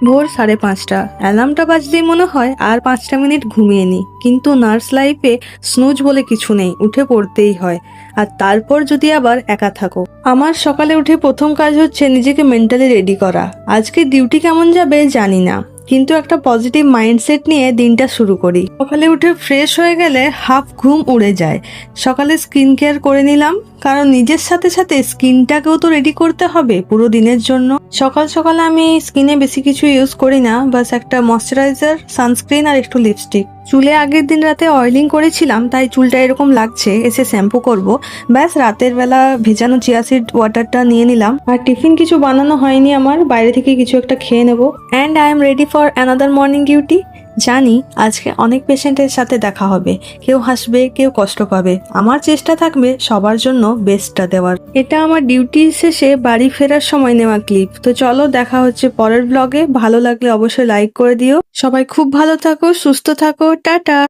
ভোর 5:30। অ্যালার্মটা বাজলেই মনে হয় আর 5টা মিনিট ঘুমিয়ে নি, কিন্তু নার্স লাইফে স্নুজ বলে কিছু নেই, উঠে পড়তেই হয়। আর তারপর যদি আবার একা থাকো। আমার সকালে উঠে প্রথম কাজ হচ্ছে নিজেকে মেন্টালি রেডি করা। আজকে ডিউটি কেমন যাবে জানি না, কিন্তু একটা পজিটিভ মাইন্ডসেট নিয়ে দিনটা শুরু করি। সকালে উঠে ফ্রেশ হয়ে গেলে হাফ ঘুম উড়ে যায়। সকালে স্কিন কেয়ার করে নিলাম, কারণ নিজের সাথে সাথে স্কিনটাকেও তো রেডি করতে হবে পুরো দিনের জন্য। সকাল সকাল আমি স্কিনে বেশি কিছু ইউজ করি না, বাস একটা ময়শ্চারাইজার, সানস্ক্রিন আর একটু লিপস্টিক। চুলে আগের দিন রাতে অয়েলিং করেছিলাম, তাই চুলটা এরকম লাগছে। এসে শ্যাম্পু করব। ব্যাস রাতের বেলা ভেজানো চিয়া সিড ওয়াটারটা নিয়ে নিলাম। আর টিফিন কিছু বানানো হয়নি আমার, বাইরে থেকে কিছু একটা খেয়ে নেব। And I am ready for another morning duty. জানি আজকে অনেক পেশেন্টের সাথে দেখা হবে, কেউ হাসবে, কেউ কষ্ট পাবে। আমার চেষ্টা থাকবে সবার জন্য বেস্টটা দেওয়ার। এটা আমার ডিউটি শেষে বাড়ি ফেরার সময় নেওয়া ক্লিপ। তো চলো, দেখা হচ্ছে পরের ব্লগে। ভালো লাগলে অবশ্যই লাইক করে দিও। সবাই খুব ভালো থাকো, সুস্থ থাকো, টাটা।